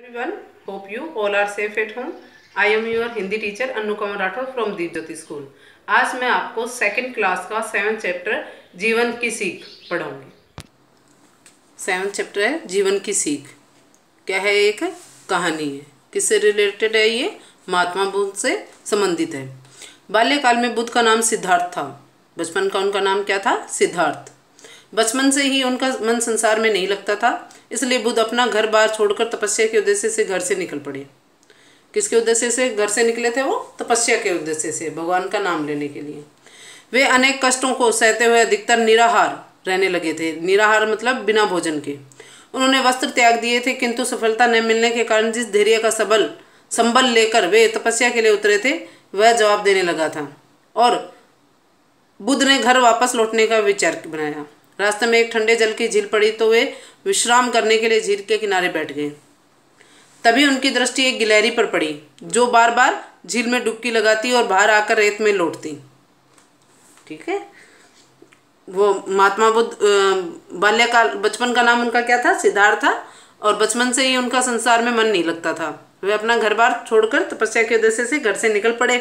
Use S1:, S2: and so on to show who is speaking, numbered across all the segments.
S1: Everyone, hope you all are safe at home. I am your Hindi teacher Anukamal Rathore from Deep Jyoti school. आज मैं आपको second class का 7th chapter जीवन की सीख पढ़ाऊंगी। 7th चैप्टर है जीवन की सीख। क्या है? एक कहानी है। किससे रिलेटेड है ये? महात्मा बुद्ध से संबंधित है। बाल्यकाल में बुद्ध का नाम सिद्धार्थ था। बचपन का उनका नाम क्या था? सिद्धार्थ। बचपन से ही उनका मन संसार में नहीं लगता था, इसलिए बुद्ध अपना घर बार छोड़कर तपस्या के उद्देश्य से घर से निकल पड़े। किसके उद्देश्य से घर से निकले थे वो? तपस्या के उद्देश्य से, भगवान का नाम लेने के लिए। वे अनेक कष्टों को सहते हुए अधिकतर निराहार रहने लगे थे। निराहार मतलब बिना भोजन के। उन्होंने वस्त्र त्याग दिए थे, किंतु सफलता न मिलने के कारण जिस धैर्य का संबल लेकर वे तपस्या के लिए उतरे थे वह जवाब देने लगा था, और बुद्ध ने घर वापस लौटने का विचार बनाया। रास्ते में एक ठंडे जल की झील पड़ी तो वे विश्राम करने के लिए झील के किनारे बैठ गए। तभी उनकी दृष्टि एक गिलहरी पर पड़ी जो बार बार झील में डुबकी लगाती और बाहर आकर रेत में लौटती। ठीक है, वो महात्मा बुद्ध बाल्यकाल बचपन का नाम उनका क्या था? सिद्धार्थ था, और बचपन से ही उनका संसार में मन नहीं लगता था। वे अपना घर बार छोड़कर तपस्या के उद्देश्य से घर से निकल पड़े।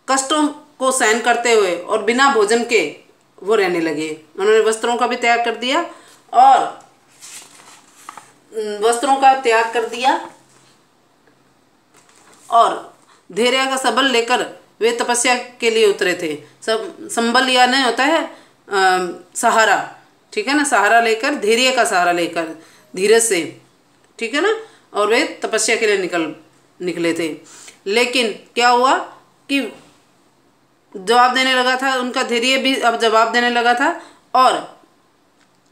S1: कष्टों को सहन करते हुए और बिना भोजन के वो रहने लगे। उन्होंने वस्त्रों का भी त्याग कर दिया और धैर्य का संबल लेकर वे तपस्या के लिए उतरे थे। संबल या नहीं होता है सहारा, ठीक है ना? सहारा लेकर, धैर्य का सहारा लेकर धीरज से, ठीक है ना? और वे तपस्या के लिए निकले थे। लेकिन क्या हुआ कि जवाब देने लगा था, उनका धैर्य भी अब जवाब देने लगा था, और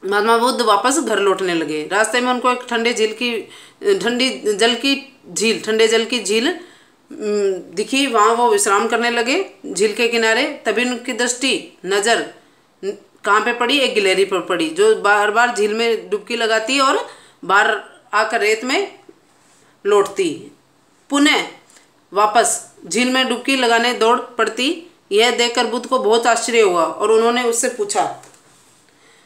S1: महात्मा बुद्ध वापस घर लौटने लगे। रास्ते में उनको एक ठंडे जल की झील दिखी। वहाँ वो विश्राम करने लगे झील के किनारे। तभी उनकी नज़र कहाँ पे पड़ी? एक गिलहरी पर पड़ी जो बार बार झील में डुबकी लगाती और बाहर आकर रेत में लौटती। पुनः वापस झील में डुबकी लगाने दौड़ पड़ती। यह देखकर बुद्ध को बहुत आश्चर्य हुआ और उन्होंने उससे पूछा,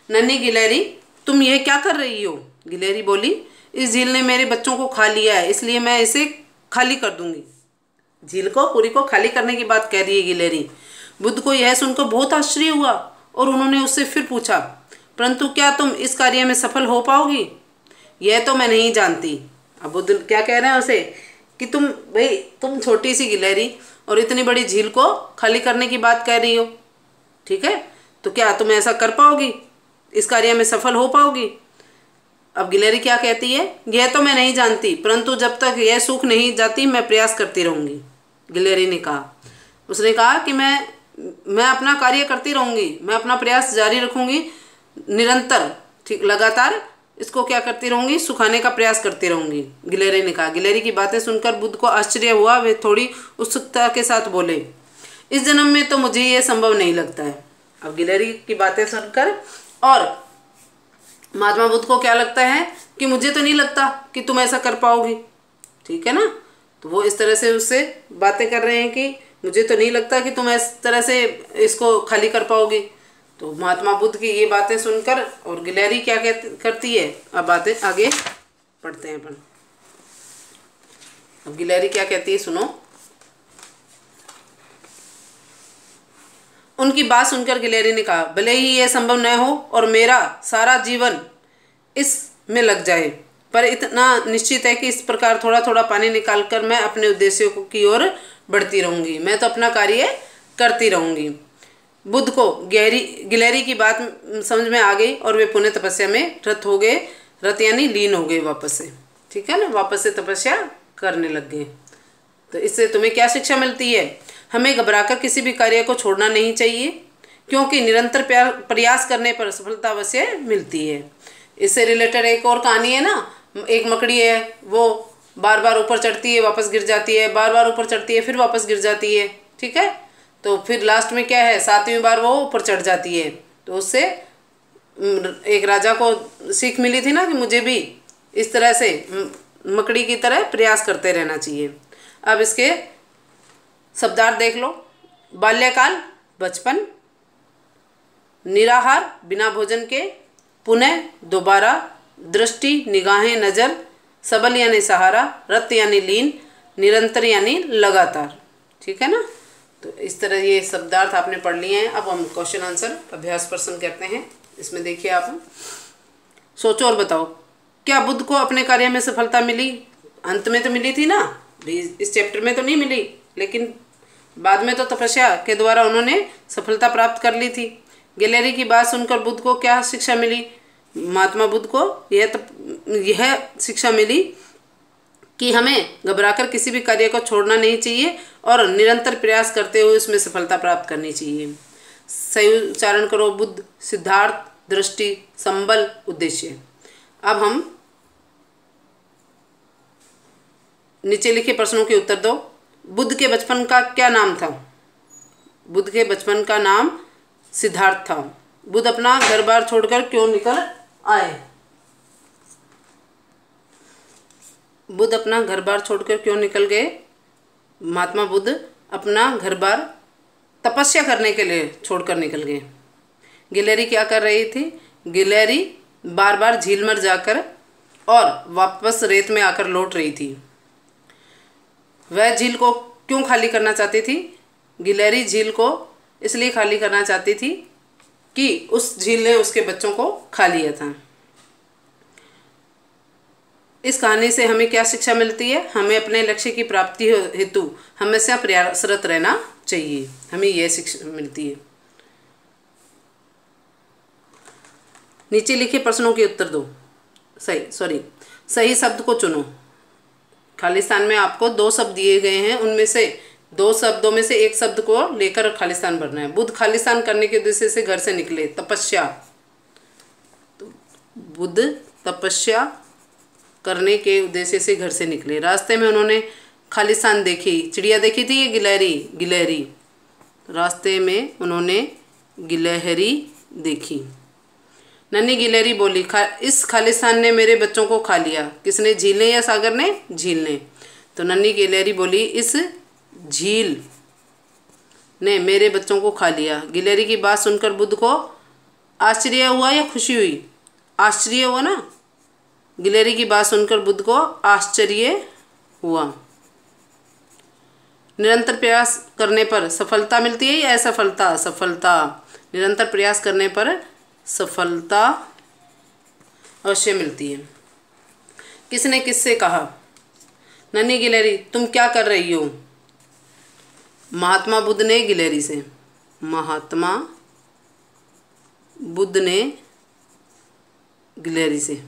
S1: नन्ही गिलहरी, तुम यह क्या कर रही हो? गिलहरी बोली, इस झील ने मेरे बच्चों को खा लिया है, इसलिए मैं इसे खाली कर दूंगी। झील को पूरी को खाली करने की बात कह रही है गिलहरी। बुद्ध को यह सुनकर बहुत आश्चर्य हुआ और उन्होंने उससे फिर पूछा, परंतु क्या तुम इस कार्य में सफल हो पाओगी? यह तो मैं नहीं जानती। अब बुद्ध क्या कह रहे हैं उसे कि तुम छोटी सी गिलहरी और इतनी बड़ी झील को खाली करने की बात कह रही हो, ठीक है? तो क्या तुम ऐसा कर पाओगी? इस कार्य में सफल हो पाओगी? अब गिलहरी क्या कहती है? यह तो मैं नहीं जानती, परंतु जब तक यह सूख नहीं जाती मैं प्रयास करती रहूँगी। गिलहरी ने कहा। उसने कहा कि मैं अपना कार्य करती रहूँगी, मैं अपना प्रयास जारी रखूँगी निरंतर, ठीक, लगातार इसको क्या करती रहूँगी? सुखाने का प्रयास करती रहूँगी, गिलहरी ने कहा। गिलहरी की बातें सुनकर बुद्ध को आश्चर्य हुआ। वे थोड़ी उत्सुकता के साथ बोले, इस जन्म में तो मुझे ये संभव नहीं लगता है। अब गिलहरी की बातें सुनकर और महात्मा बुद्ध को क्या लगता है कि मुझे तो नहीं लगता कि तुम ऐसा कर पाओगी, ठीक है ना? तो वो इस तरह से उससे बातें कर रहे हैं कि मुझे तो नहीं लगता कि तुम इस तरह से इसको खाली कर पाओगी। तो महात्मा बुद्ध की ये बातें सुनकर और गिलहरी क्या करती है, अब बातें आगे पढ़ते हैं अपन। अब गिलहरी क्या कहती है सुनो। उनकी बात सुनकर गिलहरी ने कहा, भले ही यह संभव न हो और मेरा सारा जीवन इसमें लग जाए, पर इतना निश्चित है कि इस प्रकार थोड़ा थोड़ा पानी निकालकर मैं अपने उद्देश्यों की ओर बढ़ती रहूँगी। मैं तो अपना कार्य करती रहूँगी। बुद्ध को गिलहरी की बात समझ में आ गई और वे पुनः तपस्या में रत हो गए। रत यानी लीन हो गए वापस से, ठीक है ना? वापस से तपस्या करने लग गए। तो इससे तुम्हें क्या शिक्षा मिलती है? हमें घबराकर किसी भी कार्य को छोड़ना नहीं चाहिए, क्योंकि निरंतर प्रयास करने पर सफलता अवश्य मिलती है। इससे रिलेटेड एक और कहानी है ना। एक मकड़ी है, वो बार बार ऊपर चढ़ती है, वापस गिर जाती है, बार बार ऊपर चढ़ती है, फिर वापस गिर जाती है, ठीक है? तो फिर लास्ट में क्या है, 7वीं बार वो ऊपर चढ़ जाती है। तो उससे एक राजा को सीख मिली थी ना कि मुझे भी इस तरह से मकड़ी की तरह प्रयास करते रहना चाहिए। अब इसके शब्दार्थ देख लो। बाल्यकाल बचपन, निराहार बिना भोजन के, पुनः दोबारा, दृष्टि निगाहें नज़र, सबल यानी सहारा, रत यानी लीन, निरंतर यानी लगातार। ठीक है ना। तो इस तरह ये शब्दार्थ आपने पढ़ लिए हैं। अब हम क्वेश्चन आंसर अभ्यास प्रश्न करते हैं। इसमें देखिए आप सोचो और बताओ, क्या बुद्ध को अपने कार्य में सफलता मिली? अंत में तो मिली थी ना, इस चैप्टर में तो नहीं मिली, लेकिन बाद में तो तपस्या के द्वारा उन्होंने सफलता प्राप्त कर ली थी। गिलहरी की बात सुनकर बुद्ध को क्या शिक्षा मिली? महात्मा बुद्ध को यह शिक्षा मिली कि हमें घबराकर किसी भी कार्य को छोड़ना नहीं चाहिए और निरंतर प्रयास करते हुए उसमें सफलता प्राप्त करनी चाहिए। सही उच्चारण करो। बुद्ध, सिद्धार्थ, दृष्टि, संबल, उद्देश्य। अब हम नीचे लिखे प्रश्नों के उत्तर दो। बुद्ध के बचपन का क्या नाम था? बुद्ध के बचपन का नाम सिद्धार्थ था। बुद्ध अपना घर बार छोड़कर क्यों निकल आए? बुद्ध अपना घर बार छोड़कर क्यों निकल गए? महात्मा बुद्ध अपना घर बार तपस्या करने के लिए छोड़कर निकल गए। गिलहरी क्या कर रही थी? गिलहरी बार बार झील में जाकर और वापस रेत में आकर लौट रही थी। वह झील को क्यों खाली करना चाहती थी? गिलहरी झील को इसलिए खाली करना चाहती थी कि उस झील ने उसके बच्चों को खा लिया था। इस कहानी से हमें क्या शिक्षा मिलती है? हमें अपने लक्ष्य की प्राप्ति हेतु हमेशा प्रयासरत रहना चाहिए। हमें यह शिक्षा मिलती है। नीचे लिखे प्रश्नों के उत्तर दो। सही शब्द को चुनो। खालिस्तान में आपको 2 शब्द दिए गए हैं, उनमें से 2 शब्दों में से एक शब्द को लेकर खालिस्तान भरना है। बुद्ध खालिस्तान करने के उद्देश्य से घर से निकले। तपस्या, तो बुद्ध तपस्या करने के उद्देश्य से घर से निकले। रास्ते में उन्होंने खालिस्तान देखी। चिड़िया देखी थी ये गिलहरी। रास्ते में उन्होंने गिलहरी देखी। नन्ही गिलहरी बोली, इस खालिस्तान ने मेरे बच्चों को खा लिया। किसने? झील ने या सागर ने? झील ने। तो नन्ही गिलहरी बोली, इस झील ने मेरे बच्चों को खा लिया। गिलहरी की बात सुनकर बुद्ध को आश्चर्य हुआ या खुशी हुई? आश्चर्य हुआ ना। गिलहरी की बात सुनकर बुद्ध को आश्चर्य हुआ। निरंतर प्रयास करने पर सफलता मिलती है या असफलता? सफलता। निरंतर प्रयास करने पर सफलता अवश्य मिलती है। किसने किससे कहा? नन्ही गिलहरी, तुम क्या कर रही हो? महात्मा बुद्ध ने गिलहरी से। महात्मा बुद्ध ने गिलहरी से।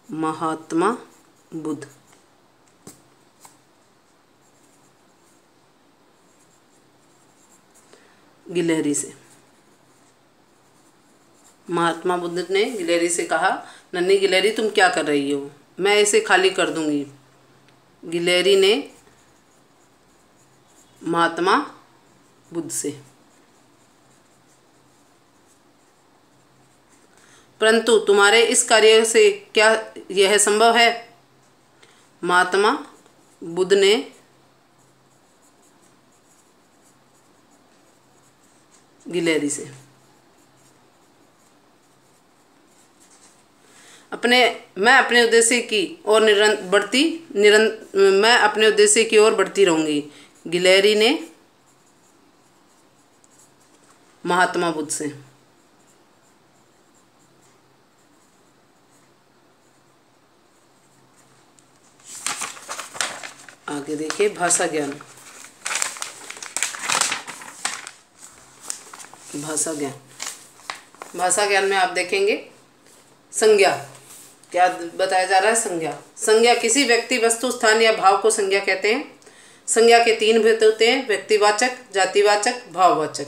S1: महात्मा बुद्ध गिलहरी से। महात्मा बुद्ध ने गिलहरी से कहा, नन्ही गिलहरी तुम क्या कर रही हो? मैं इसे खाली कर दूंगी। गिलहरी ने महात्मा बुद्ध से। परंतु तुम्हारे इस कार्य से क्या यह संभव है? महात्मा बुद्ध ने गिलहरी से। मैं अपने उद्देश्य की ओर मैं अपने उद्देश्य की ओर बढ़ती रहूंगी। गिलहरी ने महात्मा बुद्ध से। आगे देखिए भाषा ज्ञान। भाषा ज्ञान में आप देखेंगे संज्ञा। क्या बताया जा रहा है? संज्ञा किसी व्यक्ति, वस्तु, स्थान या भाव को संज्ञा कहते हैं। संज्ञा के 3 भेद होते हैं, व्यक्तिवाचक, जातिवाचक, भाववाचक।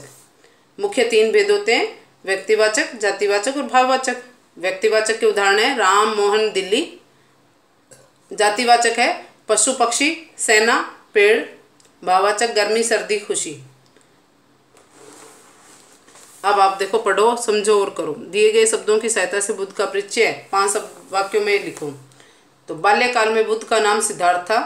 S1: मुख्य 3 भेद होते हैं, व्यक्तिवाचक, जातिवाचक और भाववाचक। व्यक्तिवाचक के उदाहरण है राम, मोहन, दिल्ली। जातिवाचक है पशु, पक्षी, सेना, पेड़। भाववाचक गर्मी, सर्दी, खुशी। अब आप देखो, पढ़ो, समझो और करो। दिए गए शब्दों की सहायता से बुद्ध का परिचय 5 वाक्यों में लिखो। तो बाल्यकाल में बुद्ध का नाम सिद्धार्थ था।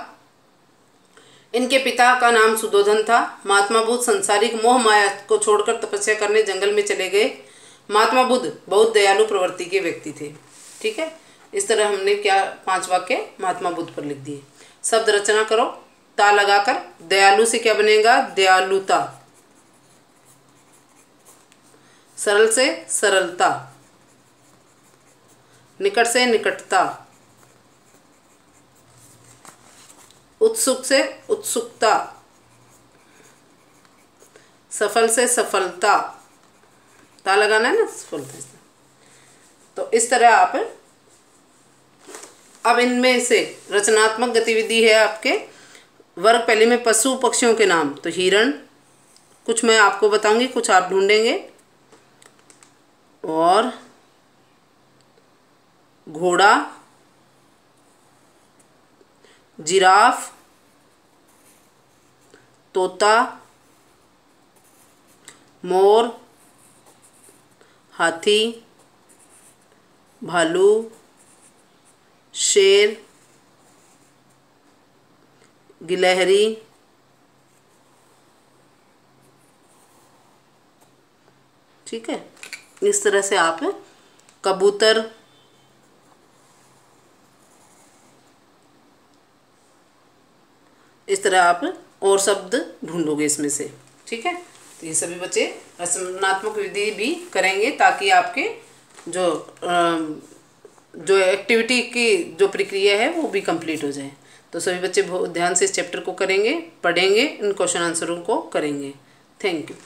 S1: इनके पिता का नाम सुधोधन था। महात्मा बुद्ध संसारिक मोह माया को छोड़कर तपस्या करने जंगल में चले गए। महात्मा बुद्ध बहुत दयालु प्रवृत्ति के व्यक्ति थे। ठीक है, इस तरह हमने क्या 5 वाक्य महात्मा बुद्ध पर लिख दिए। शब्द रचना करो ता लगाकर। दयालु से क्या बनेगा? दयालुता। सरल से सरलता। निकट से निकटता। उत्सुक से उत्सुकता। सफल से सफलता। ता लगाना है ना, सफलता। तो इस तरह आप अब इनमें से रचनात्मक गतिविधि है आपके वर्ग पहले में पशु पक्षियों के नाम। तो हिरण, कुछ मैं आपको बताऊंगी, कुछ आप ढूंढेंगे। और घोड़ा, जिराफ, तोता, मोर, हाथी, भालू, शेर, गिलहरी, ठीक है। इस तरह से आप कबूतर, इस तरह आप और शब्द ढूंढोगे इसमें से। ठीक है, तो ये सभी बच्चे रचनात्मक विधि भी करेंगे ताकि आपके जो एक्टिविटी की जो प्रक्रिया है वो भी कंप्लीट हो जाए। तो सभी बच्चे बहुत ध्यान से इस चैप्टर को करेंगे, पढ़ेंगे, इन क्वेश्चन आंसरों को करेंगे। Thank you.